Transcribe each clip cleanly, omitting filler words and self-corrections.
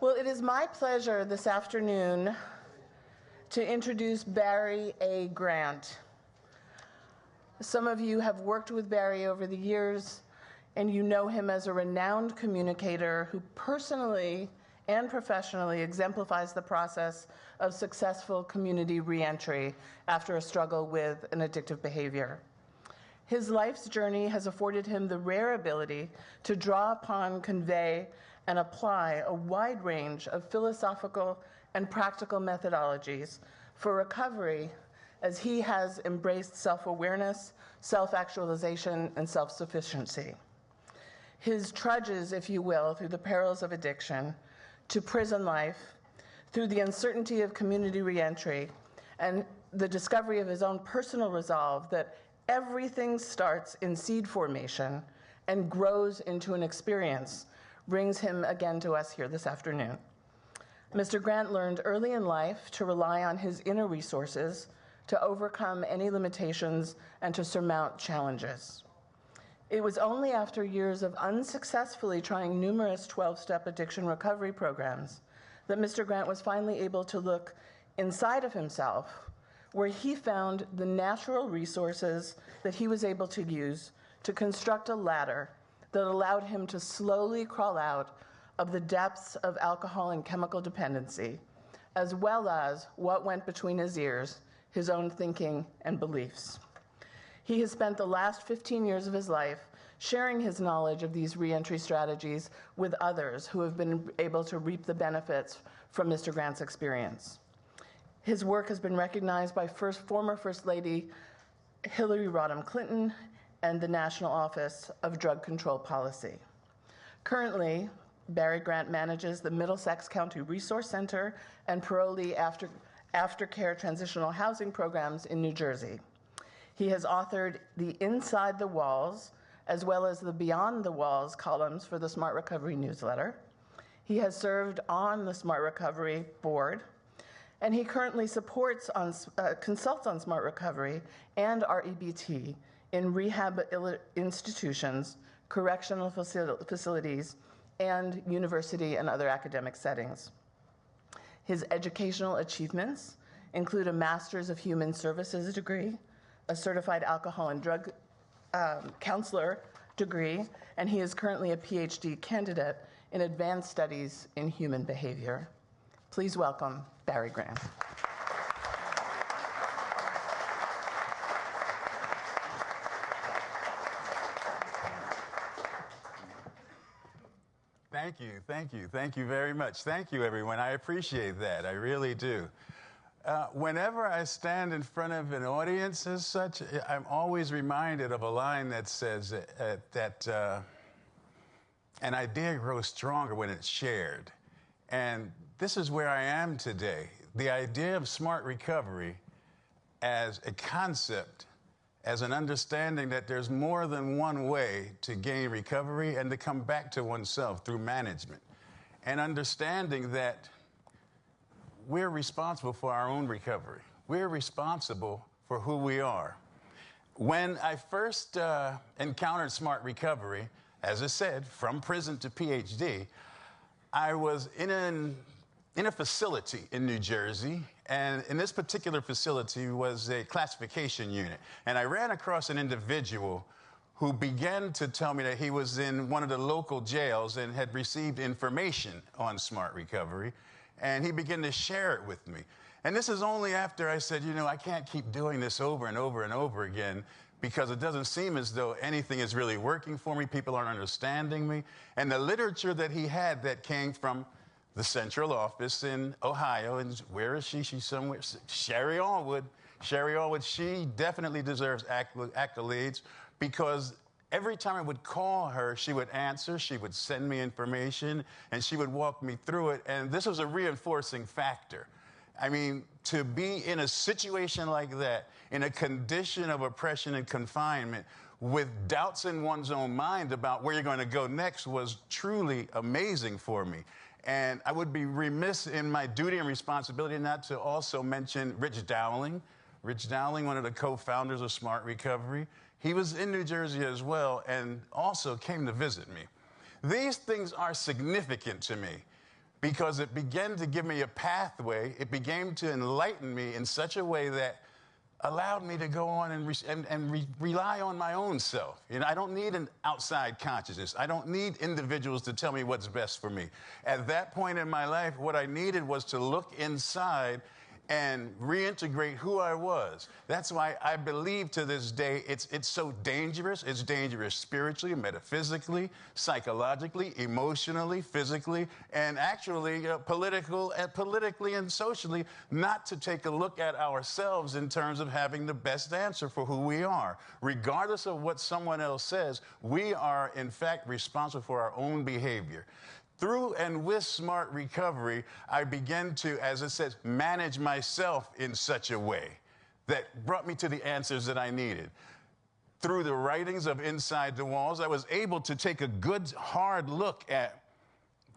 Well, it is my pleasure this afternoon to introduce Barry A. Grant. Some of you have worked with Barry over the years, and you know him as a renowned communicator who personally and professionally exemplifies the process of successful community reentry after a struggle with an addictive behavior. His life's journey has afforded him the rare ability to draw upon, convey, and apply a wide range of philosophical and practical methodologies for recovery as he has embraced self-awareness, self-actualization, and self-sufficiency. His trudges, if you will, through the perils of addiction, to prison life, through the uncertainty of community reentry, and the discovery of his own personal resolve that everything starts in seed formation and grows into an experience, brings him again to us here this afternoon. Mr. Grant learned early in life to rely on his inner resources to overcome any limitations and to surmount challenges. It was only after years of unsuccessfully trying numerous 12-step addiction recovery programs that Mr. Grant was finally able to look inside of himself, where he found the natural resources that he was able to use to construct a ladder that allowed him to slowly crawl out of the depths of alcohol and chemical dependency, as well as what went between his ears, his own thinking and beliefs. He has spent the last 15 years of his life sharing his knowledge of these reentry strategies with others who have been able to reap the benefits from Mr. Grant's experience. His work has been recognized by former First Lady Hillary Rodham Clinton and the National Office of Drug Control Policy. Currently, Barry Grant manages the Middlesex County Resource Center and parolee aftercare transitional housing programs in New Jersey. He has authored the Inside the Walls, as well as the Beyond the Walls columns for the Smart Recovery newsletter. He has served on the Smart Recovery board, and he currently consults on Smart Recovery and REBT in rehab institutions, correctional facilities, and university and other academic settings. His educational achievements include a Master's of Human Services degree, a certified alcohol and drug counselor degree, and he is currently a PhD candidate in advanced studies in human behavior. Please welcome Barry Grant. Thank you very much. Thank you, everyone. I appreciate that. I really do. Whenever I stand in front of an audience as such, I'm always reminded of a line that says that an idea grows stronger when it's shared. And this is where I am today. The idea of smart recovery as a concept, as an understanding that there's more than one way to gain recovery and to come back to oneself through management. And understanding that we're responsible for our own recovery. We're responsible for who we are. When I first encountered smart recovery, as I said, from prison to PhD, I was in a facility in New Jersey, and in this particular facility was a classification unit. And I ran across an individual who began to tell me that he was in one of the local jails and had received information on smart recovery, and he began to share it with me. And this is only after I said, you know, I can't keep doing this over and over and over again because it doesn't seem as though anything is really working for me. People aren't understanding me. And the literature that he had that came from the central office in Ohio, and where is she? She's somewhere. Sherry Allwood. Sherry Allwood, she definitely deserves accolades because every time I would call her, she would answer, she would send me information, and she would walk me through it. And this was a reinforcing factor. I mean, to be in a situation like that, in a condition of oppression and confinement, with doubts in one's own mind about where you're going to go next was truly amazing for me. And I would be remiss in my duty and responsibility not to also mention Rich Dowling. Rich Dowling, one of the co-founders of Smart Recovery. He was in New Jersey as well and also came to visit me. These things are significant to me because it began to give me a pathway. It began to enlighten me in such a way that allowed me to go on and rely on my own self. You know, I don't need an outside consciousness. I don't need individuals to tell me what's best for me. At that point in my life, what I needed was to look inside and reintegrate who I was. That's why I believe to this day it's so dangerous. It's dangerous spiritually, metaphysically, psychologically, emotionally, physically, and actually politically and socially, not to take a look at ourselves in terms of having the best answer for who we are. Regardless of what someone else says, we are in fact responsible for our own behavior. Through and with smart recovery, I began to, as it says, manage myself in such a way that brought me to the answers that I needed. Through the writings of Inside the Walls, I was able to take a good, hard look at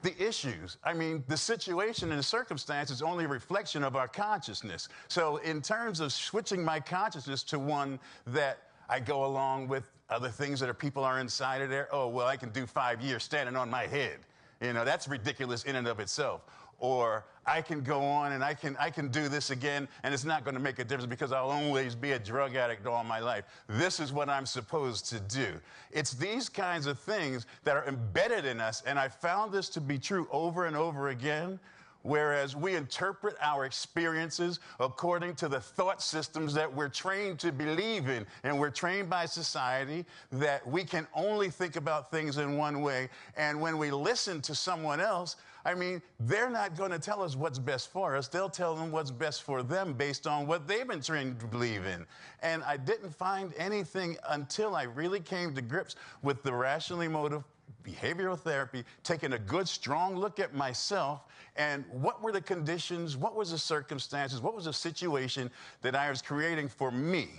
the issues. I mean, the situation and the circumstance is only a reflection of our consciousness. So in terms of switching my consciousness to one that I go along with other things that people are inside of there, oh, well, I can do 5 years standing on my head. You know, that's ridiculous in and of itself. Or I can go on and I can do this again, and it's not going to make a difference because I'll always be a drug addict all my life. This is what I'm supposed to do. It's these kinds of things that are embedded in us, and I found this to be true over and over again. Whereas we interpret our experiences according to the thought systems that we're trained to believe in, and we're trained by society that we can only think about things in one way. And when we listen to someone else, I mean, they're not going to tell us what's best for us. They'll tell them what's best for them based on what they've been trained to believe in. And I didn't find anything until I really came to grips with the rational emotive behavioral therapy, taking a good, strong look at myself and what were the conditions, what was the circumstances, what was the situation that I was creating for me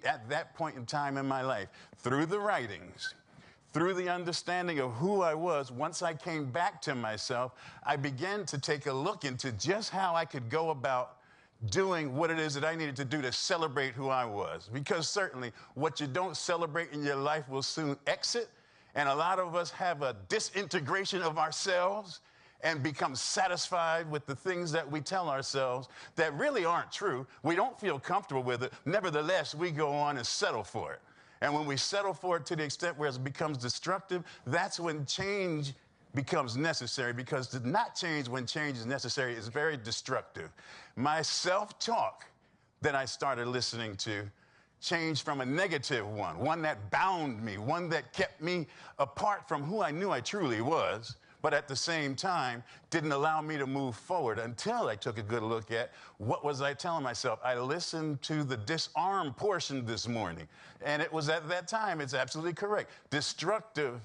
at that point in time in my life. Through the writings, through the understanding of who I was, once I came back to myself, I began to take a look into just how I could go about doing what it is that I needed to do to celebrate who I was. Because certainly what you don't celebrate in your life will soon exit. And a lot of us have a disintegration of ourselves and become satisfied with the things that we tell ourselves that really aren't true. We don't feel comfortable with it. Nevertheless, we go on and settle for it. And when we settle for it to the extent where it becomes destructive, that's when change becomes necessary, because to not change when change is necessary is very destructive. My self-talk that I started listening to changed from a negative one that bound me, one that kept me apart from who I knew I truly was, but at the same time didn't allow me to move forward until I took a good look at what was I telling myself. I listened to the disarm portion this morning, and it was at that time, it's absolutely correct, destructive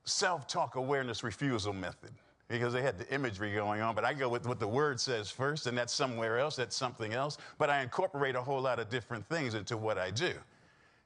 self-talk awareness refusal method. Because they had the imagery going on, but I go with what the word says first, and that's somewhere else, that's something else. But I incorporate a whole lot of different things into what I do,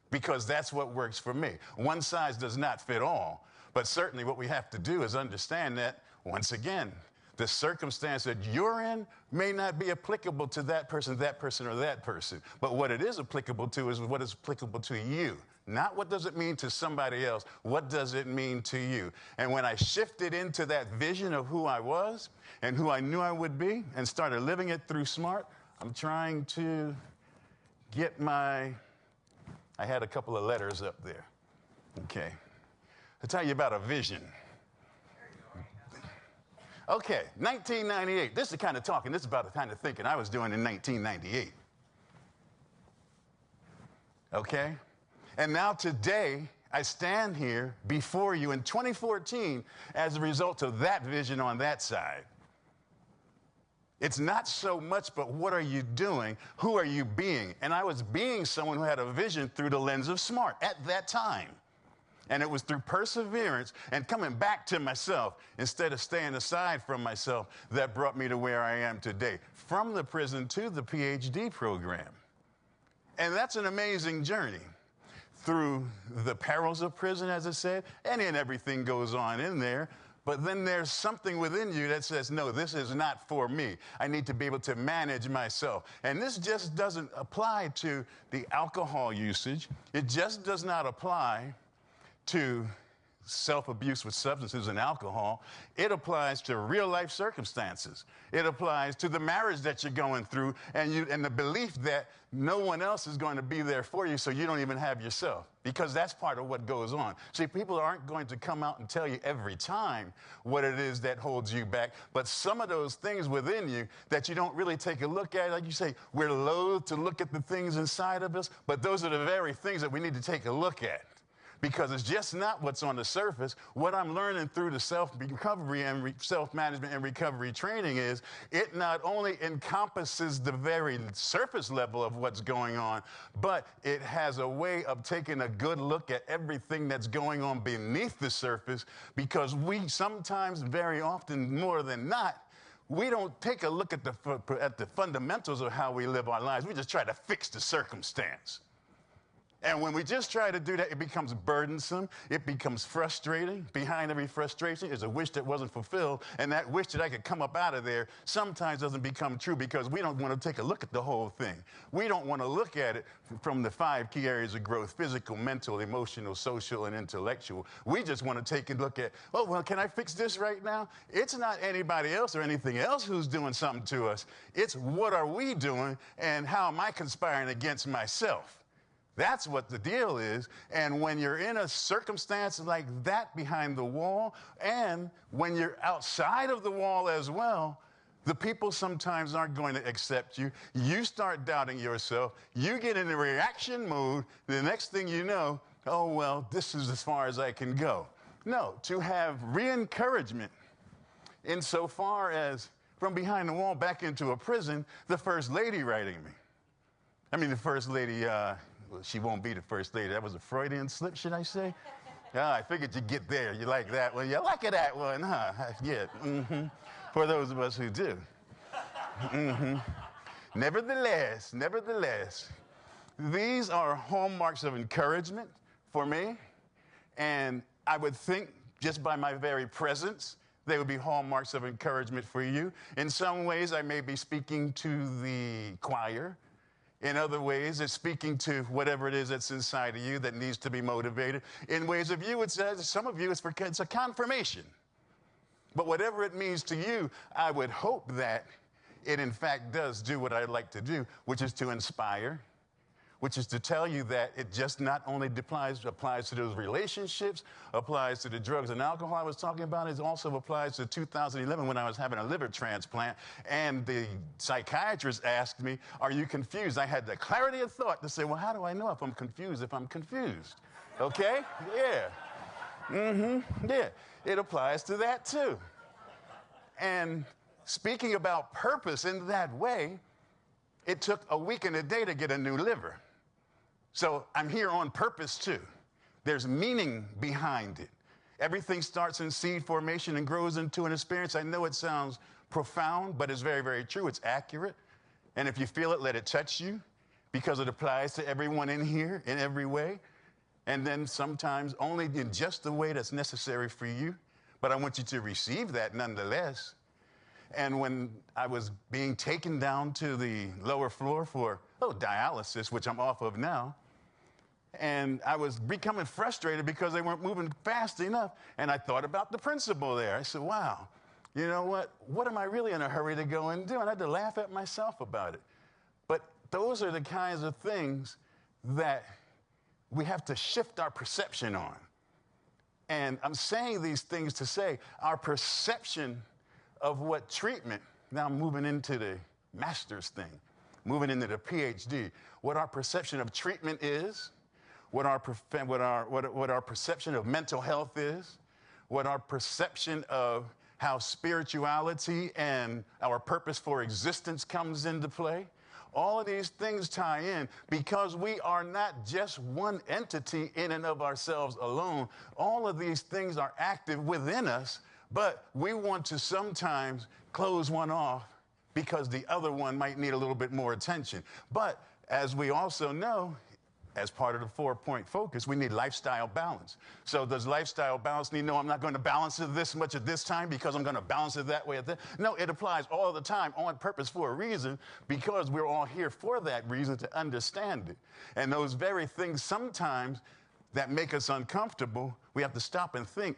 because that's what works for me. One size does not fit all, but certainly what we have to do is understand that, once again, the circumstance that you're in may not be applicable to that person, or that person. But what it is applicable to is what is applicable to you. Not what does it mean to somebody else, what does it mean to you? And when I shifted into that vision of who I was and who I knew I would be and started living it through SMART, I'm trying to get I had a couple of letters up there. Okay. I'll tell you about a vision. Okay, 1998. This is the kind of talking, this is about the kind of thinking I was doing in 1998. Okay? And now today, I stand here before you in 2014 as a result of that vision on that side. It's not so much, but what are you doing? Who are you being? And I was being someone who had a vision through the lens of SMART at that time. And it was through perseverance and coming back to myself instead of staying aside from myself that brought me to where I am today, from the prison to the PhD program. And that's an amazing journey. Through the perils of prison, as I said, and then everything goes on in there. But then there's something within you that says, no, this is not for me. I need to be able to manage myself. And this just doesn't apply to the alcohol usage. It just does not apply to self-abuse with substances and alcohol. It applies to real-life circumstances. It applies to the marriage that you're going through and the belief that no one else is going to be there for you, so you don't even have yourself, because that's part of what goes on. See, people aren't going to come out and tell you every time what it is that holds you back, but some of those things within you that you don't really take a look at, like you say, we're loath to look at the things inside of us, but those are the very things that we need to take a look at. Because it's just not what's on the surface. What I'm learning through the self-recovery and self-management and recovery training is it not only encompasses the very surface level of what's going on, but it has a way of taking a good look at everything that's going on beneath the surface, because we sometimes, very often, more than not, we don't take a look at the fundamentals of how we live our lives. We just try to fix the circumstance. And when we just try to do that, it becomes burdensome. It becomes frustrating. Behind every frustration is a wish that wasn't fulfilled. And that wish that I could come up out of there sometimes doesn't become true, because we don't want to take a look at the whole thing. We don't want to look at it from the 5 key areas of growth: physical, mental, emotional, social, and intellectual. We just want to take a look at, oh, well, can I fix this right now? It's not anybody else or anything else who's doing something to us. It's what are we doing, and how am I conspiring against myself? That's what the deal is. And when you're in a circumstance like that behind the wall, and when you're outside of the wall as well, the people sometimes aren't going to accept you. You start doubting yourself. You get in a reaction mode. The next thing you know, oh, well, this is as far as I can go. No, to have re-encouragement insofar as from behind the wall back into a prison, the First Lady writing me. I mean, the First Lady, well, she won't be the First Lady. That was a Freudian slip, should I say? Yeah, I figured you'd get there. You like that one. You like that one, huh? Yeah, for those of us who do. Nevertheless, these are hallmarks of encouragement for me. And I would think, just by my very presence, they would be hallmarks of encouragement for you. In some ways, I may be speaking to the choir. In other ways, it's speaking to whatever it is that's inside of you that needs to be motivated. In ways of you, some of you, it's a confirmation. But whatever it means to you, I would hope that it, in fact, does do what I'd like to do, which is to inspire, which is to tell you that it just not only applies to those relationships, applies to the drugs and alcohol I was talking about, it also applies to 2011 when I was having a liver transplant, and the psychiatrist asked me, are you confused? I had the clarity of thought to say, well, how do I know if I'm confused Okay? Yeah. Yeah. It applies to that too. And speaking about purpose in that way, it took a week and a day to get a new liver. So I'm here on purpose too. There's meaning behind it. Everything starts in seed formation and grows into an experience. I know it sounds profound, but it's very, very true. It's accurate. And if you feel it, let it touch you, because it applies to everyone in here in every way. And then sometimes only in just the way that's necessary for you. But I want you to receive that nonetheless. And when I was being taken down to the lower floor for dialysis, which I'm off of now, and I was becoming frustrated because they weren't moving fast enough, and I thought about the principle there. I said, wow, you know what am I really in a hurry to go and do? And I had to laugh at myself about it. But those are the kinds of things that we have to shift our perception on. And I'm saying these things to say our perception of what treatment, now I'm moving into the master's thing, moving into the PhD, what our perception of treatment is, what our perception of mental health is, what our perception of how spirituality and our purpose for existence comes into play. All of these things tie in because we are not just one entity in and of ourselves alone. All of these things are active within us, but we want to sometimes close one off because the other one might need a little bit more attention. But as we also know, as part of the 4-point focus, we need lifestyle balance. So does lifestyle balance mean, no, I'm not going to balance it this much at this time because I'm going to balance it that way at that? No, it applies all the time on purpose for a reason, because we're all here for that reason, to understand it. And those very things sometimes that make us uncomfortable, we have to stop and think,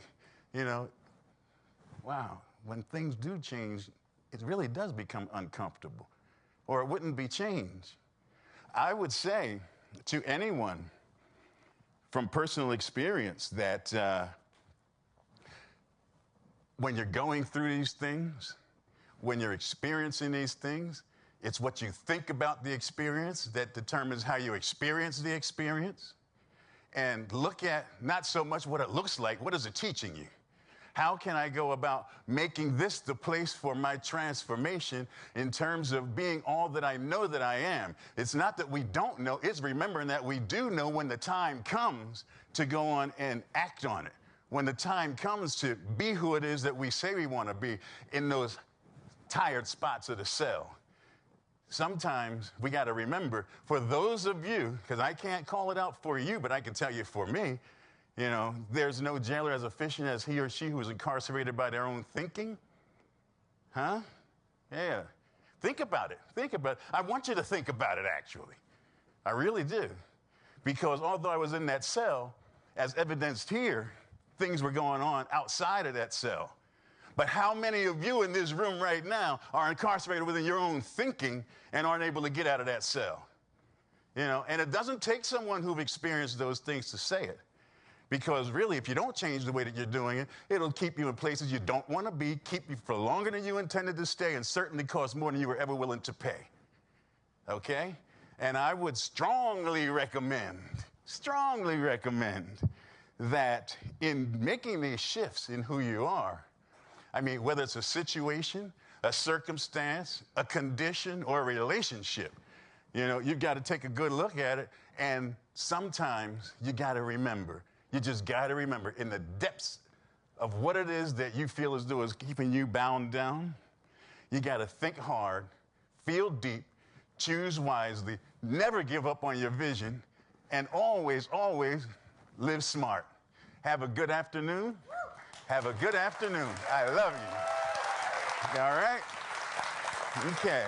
wow, when things do change, it really does become uncomfortable, or it wouldn't be change. I would say to anyone from personal experience that when you're going through these things, when you're experiencing these things, it's what you think about the experience that determines how you experience the experience. And look at not so much what it looks like, what is it teaching you? How can I go about making this the place for my transformation in terms of being all that I know that I am? It's not that we don't know, it's remembering that we do know when the time comes to go on and act on it. When the time comes to be who it is that we say we want to be in those tired spots of the cell. Sometimes we got to remember, for those of you, because I can't call it out for you, but I can tell you for me, there's no jailer as efficient as he or she who is incarcerated by their own thinking. Huh? Yeah. Think about it. Think about it. I want you to think about it, actually. I really do. Because although I was in that cell, as evidenced here, things were going on outside of that cell. But how many of you in this room right now are incarcerated within your own thinking and aren't able to get out of that cell? And it doesn't take someone who've experienced those things to say it. Because really, if you don't change the way that you're doing it, it'll keep you in places you don't want to be, keep you for longer than you intended to stay, and certainly cost more than you were ever willing to pay. Okay? And I would strongly recommend that in making these shifts in who you are, whether it's a situation, a circumstance, a condition, or a relationship, you've got to take a good look at it. And sometimes you got to remember, you just got to remember in the depths of what it is that you feel as though is keeping you bound down, you got to think hard, feel deep, choose wisely, never give up on your vision, and always, always live smart. Have a good afternoon. Have a good afternoon. I love you. All right? Okay.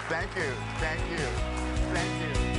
Thank you. Thank you. Thank you.